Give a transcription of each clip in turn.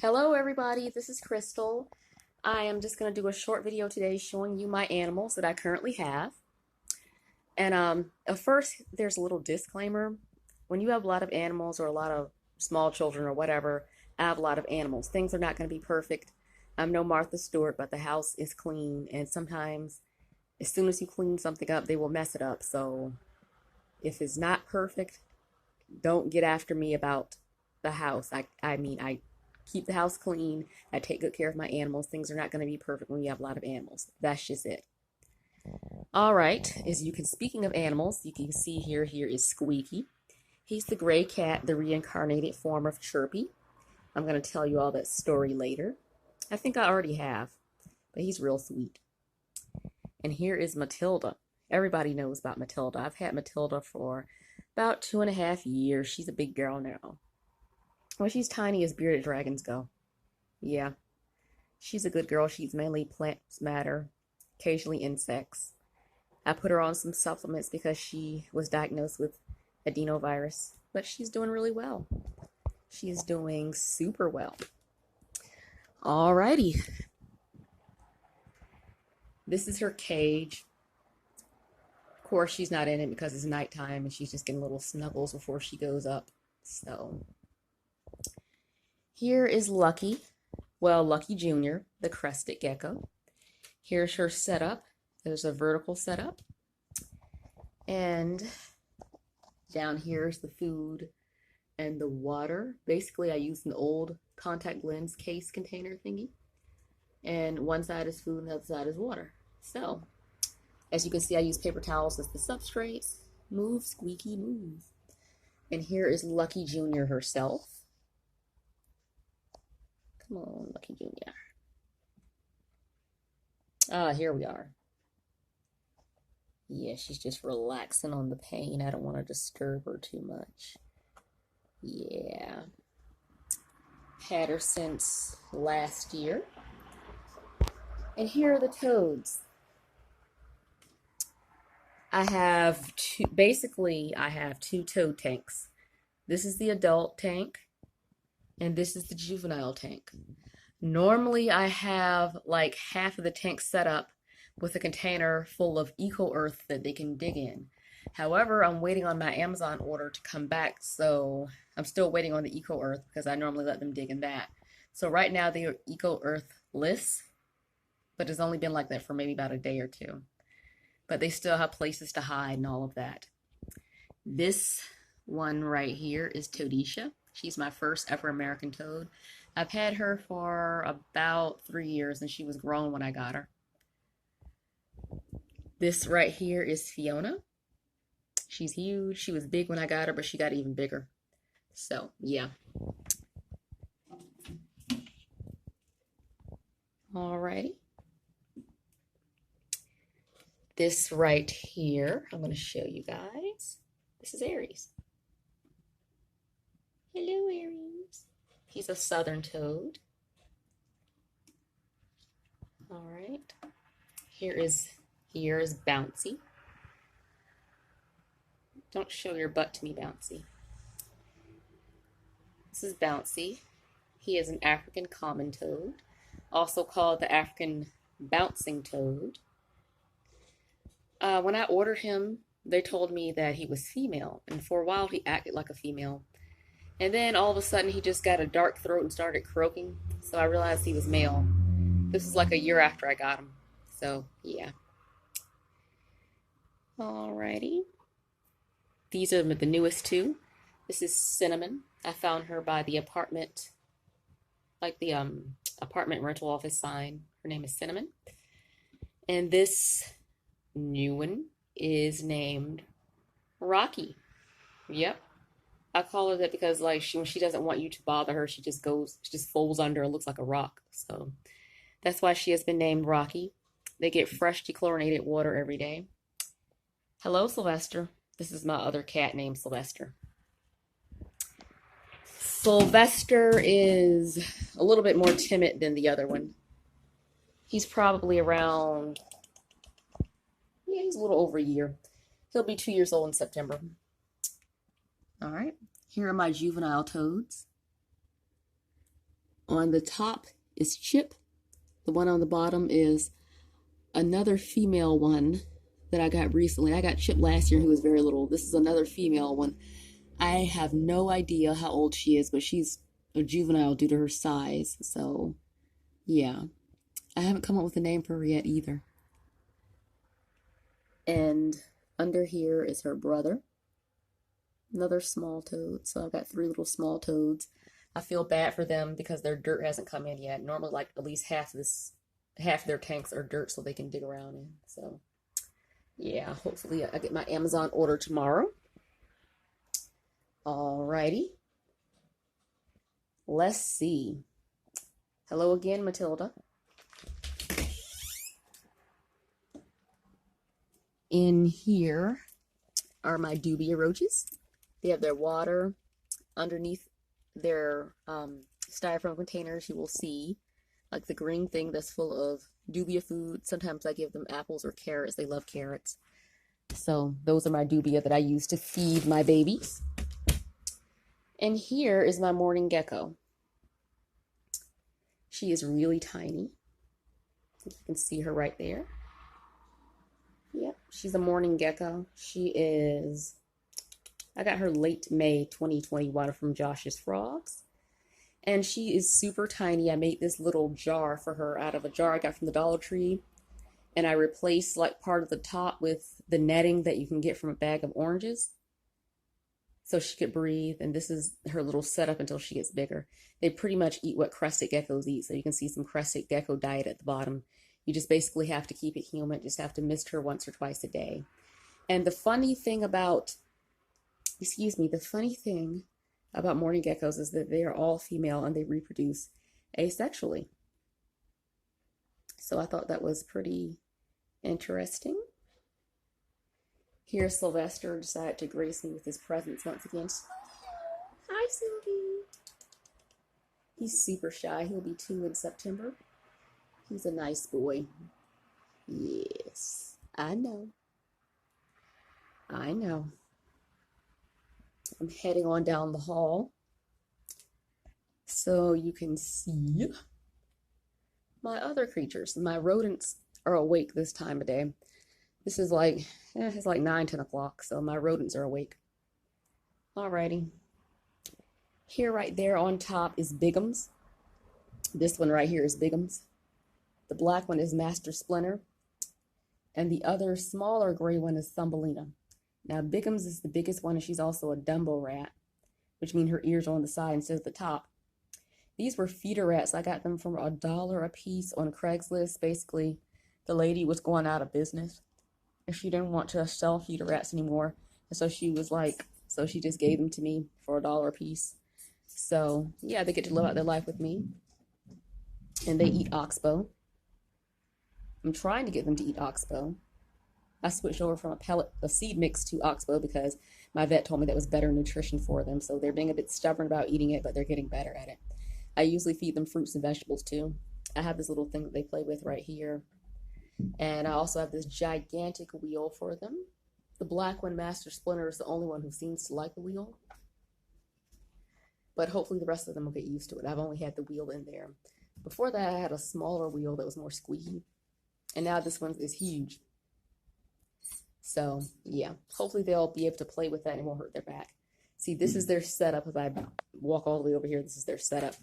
Hello everybody, this is Crystal. I am just going to do a short video today showing you my animals that I currently have. And at first, there's a little disclaimer. When you have a lot of animals or a lot of small children or whatever, I have a lot of animals. Things are not going to be perfect. I'm no Martha Stewart, but the house is clean. And sometimes, as soon as you clean something up, they will mess it up. So if it's not perfect, don't get after me about the house. I keep the house clean. I take good care of my animals. Things are not going to be perfect when you have a lot of animals. That's just it. All right, speaking of animals, you can see here is Squeaky. He's the gray cat, the reincarnated form of Chirpy. I'm going to tell you all that story later. I think I already have, but he's real sweet. And here is Matilda. Everybody knows about Matilda. I've had Matilda for about 2.5 years. She's a big girl now. Well, she's tiny as bearded dragons go. Yeah, she's a good girl. She's mainly plant matter, occasionally insects. I put her on some supplements because she was diagnosed with adenovirus, but she's doing really well. She's doing super well. Alrighty. This is her cage. Of course, she's not in it because it's nighttime and she's just getting little snuggles before she goes up. So here is Lucky. Well, Lucky Jr., the crested gecko. Here's her setup. There's a vertical setup. And down here is the food and the water. Basically, I used an old contact lens case container thingy. And one side is food and the other side is water. So, as you can see, I use paper towels as the substrates. Move, Squeaky, move. And here is Lucky Jr. herself. Come on, Lucky Jr. Ah, here we are. Yeah, she's just relaxing on the pain. I don't want to disturb her too much. Yeah. Had her since last year. And here are the toads. I have two toad tanks. This is the adult tank, and this is the juvenile tank. Normally, I have like half of the tank set up with a container full of eco earth that they can dig in. However, I'm waiting on my Amazon order to come back, so I'm still waiting on the eco earth because I normally let them dig in that. So right now they are eco earth-less, but it's only been like that for maybe about a day or two. But they still have places to hide and all of that. This one right here is Toadisha. She's my first ever American toad. I've had her for about 3 years and she was grown when I got her. This right here is Fiona. She's huge. She was big when I got her, but she got even bigger. So, yeah. Alrighty. This right here, I'm going to show you guys. This is Aries. Hello, Aries. He's a southern toad. All right. Here is Bouncy. Don't show your butt to me, Bouncy. This is Bouncy. He is an African common toad, also called the African bouncing toad. When I ordered him, they told me that he was female, and for a while he acted like a female. And then all of a sudden he just got a dark throat and started croaking, so I realized he was male. This is like a year after I got him, so yeah. Alrighty. These are the newest two. This is Cinnamon. I found her by the apartment, like the apartment rental office sign. Her name is Cinnamon. And this new one is named Rocky. Yep. I call her that because like when she doesn't want you to bother her, she just folds under and looks like a rock. So that's why she has been named Rocky. They get fresh dechlorinated water every day. Hello, Sylvester. This is my other cat named Sylvester. Sylvester is a little bit more timid than the other one. He's probably around, yeah, he's a little over a year. He'll be 2 years old in September. All right, here are my juvenile toads. On the top is Chip. The one on the bottom is another female one that I got recently. I got Chip last year, who was very little. This is another female one. I have no idea how old she is, but she's a juvenile due to her size. So, yeah. I haven't come up with a name for her yet either. And under here is her brother. Another small toad. So I've got 3 little small toads. I feel bad for them because their dirt hasn't come in yet. Normally, like, at least half of their tanks are dirt so they can dig around in. So, yeah, hopefully I get my Amazon order tomorrow. Alrighty. Let's see. Hello again, Matilda. In here are my Dubia roaches. They have their water underneath their styrofoam containers. You will see like the green thing that's full of Dubia food. Sometimes I give them apples or carrots. They love carrots. So those are my Dubia that I use to feed my babies. And here is my Mourning Gecko. She is really tiny. You can see her right there. Yep, she's a Mourning Gecko. I got her late May 2021 from Josh's Frogs. And she is super tiny. I made this little jar for her out of a jar I got from the Dollar Tree. And I replaced like part of the top with the netting that you can get from a bag of oranges, so she could breathe. And this is her little setup until she gets bigger. They pretty much eat what crested geckos eat. So you can see some crested gecko diet at the bottom. You just basically have to keep it humid. Just have to mist her once or twice a day. And the funny thing about mourning geckos is that they are all female and they reproduce asexually. So I thought that was pretty interesting. Here, Sylvester decided to grace me with his presence once again. Hi, Sylvie. He's super shy. He'll be 2 in September. He's a nice boy. Yes, I know. I know. I'm heading on down the hall so you can see my other creatures. My rodents are awake this time of day. This is like, it's like 9, 10 o'clock, so my rodents are awake. Alrighty. Here right there on top is Bigums. This one right here is Bigums. The black one is Master Splinter. And the other smaller gray one is Thumbelina. Now Bigums is the biggest one, and she's also a Dumbo rat, which means her ears are on the side instead of the top. These were feeder rats. I got them for $1 a piece on Craigslist. Basically, the lady was going out of business and she didn't want to sell feeder rats anymore. And so she was like, so she just gave them to me for $1 a piece. So yeah, they get to live out their life with me. And they eat oxbow. I'm trying to get them to eat oxbow. I switched over from a seed mix to oxbow because my vet told me that was better nutrition for them. So they're being a bit stubborn about eating it, but they're getting better at it. I usually feed them fruits and vegetables too. I have this little thing that they play with right here. And I also have this gigantic wheel for them. The black one, Master Splinter, is the only one who seems to like the wheel. But hopefully the rest of them will get used to it. I've only had the wheel in there. Before that, I had a smaller wheel that was more squeaky. And now this one is huge. So, yeah. Hopefully they'll be able to play with that and it won't hurt their back. See, this is their setup. If I walk all the way over here, this is their setup.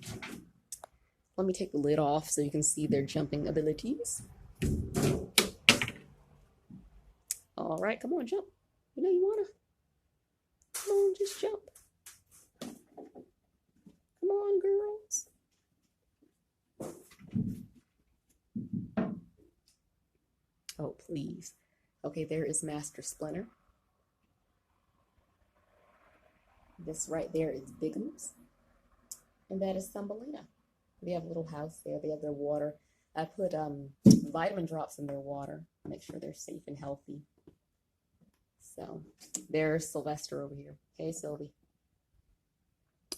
Let me take the lid off so you can see their jumping abilities. All right, come on, jump. You know you wanna. Come on, just jump. Come on, girls. Oh, please. Okay, there is Master Splinter. This right there is Bigums. And that is Thumbelina. They have a little house there. They have their water. I put vitamin drops in their water. Make sure they're safe and healthy. So, there's Sylvester over here. Hey, Sylvie.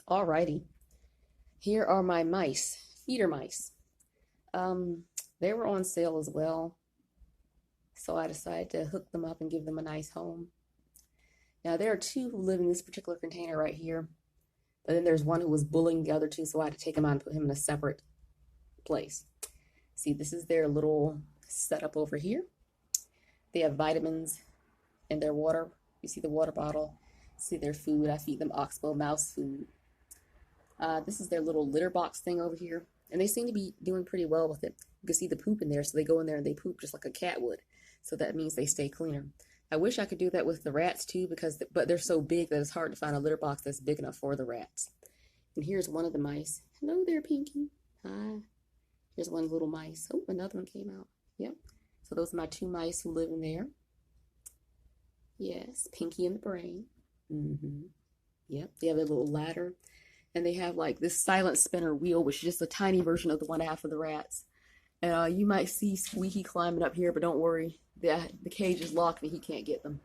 Alrighty. Here are my mice. Feeder mice. They were on sale as well. So I decided to hook them up and give them a nice home. Now there are 2 who live in this particular container right here. But then there's one who was bullying the other two, so I had to take him out and put him in a separate place. See, this is their little setup over here. They have vitamins in their water. You see the water bottle. See their food. I feed them oxbow mouse food. This is their little litter box thing over here. And they seem to be doing pretty well with it. You can see the poop in there, so they go in there and they poop just like a cat would. So that means they stay cleaner. I wish I could do that with the rats too, but they're so big that it's hard to find a litter box that's big enough for the rats. And here's one of the mice. Hello there, Pinky. Hi. Here's one little mice. Oh, another one came out. Yep. So those are my two mice who live in there. Yes, Pinky and the brain. Yep. They have a little ladder. And they have like this silent spinner wheel, which is just a tiny version of the one I have for the rats. And you might see Squeaky climbing up here, but don't worry. The cage is locked and he can't get them.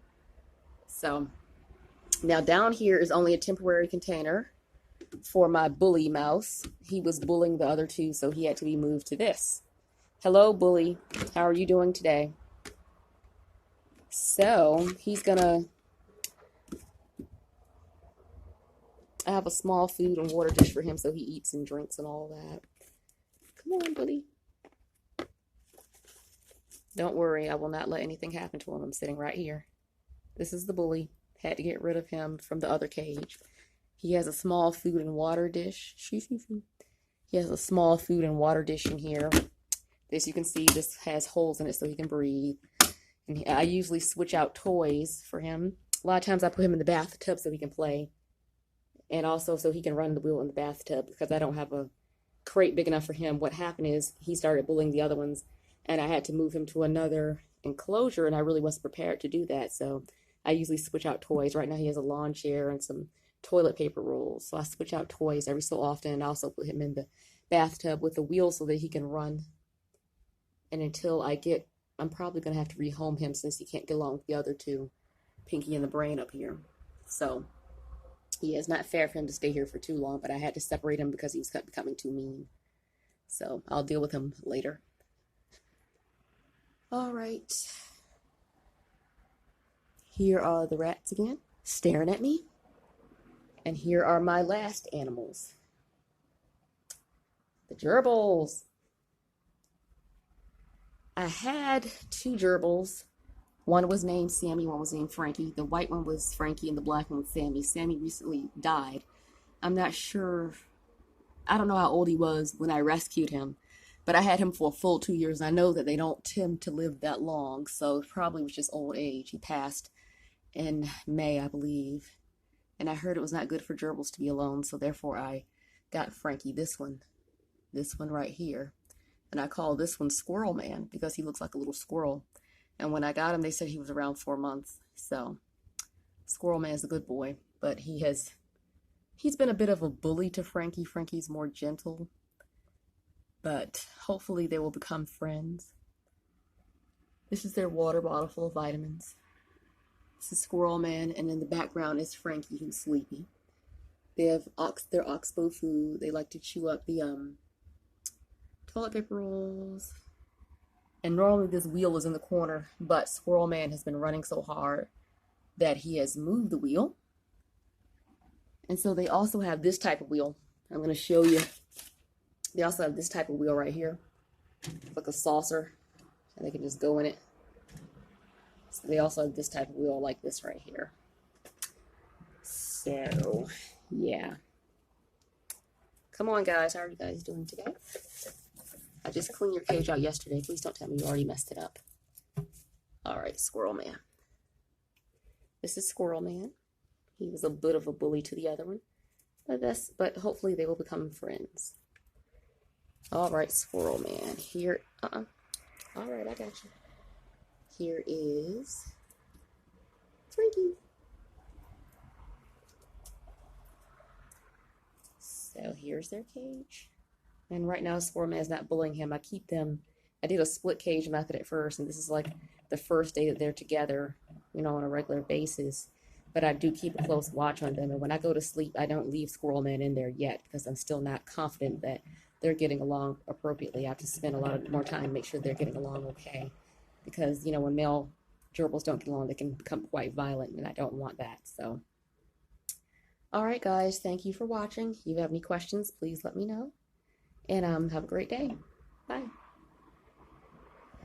So now down here is only a temporary container for my bully mouse. He was bullying the other two, so he had to be moved to this. Hello, Bully. How are you doing today? So he's gonna... I have a small food and water dish for him, so he eats and drinks and all that. Come on, Bully. Don't worry, I will not let anything happen to him. I'm sitting right here. This is the Bully. Had to get rid of him from the other cage. He has a small food and water dish. He has a small food and water dish in here. As you can see, this has holes in it so he can breathe. And I usually switch out toys for him. A lot of times I put him in the bathtub so he can play. And also so he can run the wheel in the bathtub because I don't have a crate big enough for him. What happened is he started bullying the other ones and I had to move him to another enclosure and I really wasn't prepared to do that. So I usually switch out toys. Right now he has a lawn chair and some toilet paper rolls. So I switch out toys every so often and I also put him in the bathtub with the wheel so that he can run. And until I'm probably going to have to rehome him since he can't get along with the other two, Pinky and the brain up here. So... yeah, it's not fair for him to stay here for too long, but I had to separate him because he was becoming too mean. So I'll deal with him later. All right. Here are the rats again, staring at me. And here are my last animals. The gerbils. I had two gerbils. One was named Sammy, one was named Frankie. The white one was Frankie and the black one was Sammy. Sammy recently died. I'm not sure, I don't know how old he was when I rescued him, but I had him for a full 2 years. And I know that they don't tend to live that long, so it probably was just old age. He passed in May, I believe. And I heard it was not good for gerbils to be alone, so therefore I got Frankie, this one right here. And I call this one Squirrel Man because he looks like a little squirrel. And when I got him, they said he was around 4 months. So, Squirrel Man is a good boy. But he's been a bit of a bully to Frankie. Frankie's more gentle. But hopefully they will become friends. This is their water bottle full of vitamins. This is Squirrel Man. And in the background is Frankie, who's sleepy. They have their oxbow food. They like to chew up the toilet paper rolls. And normally this wheel is in the corner, but Squirrel Man has been running so hard that he has moved the wheel. And so they also have this type of wheel. I'm going to show you. They also have this type of wheel right here. It's like a saucer, and they can just go in it. So they also have this type of wheel like this right here. So, yeah. Come on, guys. How are you guys doing today? I just cleaned your cage out yesterday. Please don't tell me you already messed it up. All right, Squirrel Man. This is Squirrel Man. He was a bit of a bully to the other one. But hopefully they will become friends. All right, Squirrel Man. Here, All right, I got you. Here is Frankie. So here's their cage. And right now, Squirrel Man is not bullying him. I did a split cage method at first, and this is like the first day that they're together, on a regular basis. But I do keep a close watch on them. And when I go to sleep, I don't leave Squirrel Man in there yet because I'm still not confident that they're getting along appropriately. I have to spend a lot more time to make sure they're getting along okay. Because, when male gerbils don't get along, they can become quite violent, and I don't want that. So, Alright guys, thank you for watching. If you have any questions, please let me know. And have a great day. Bye.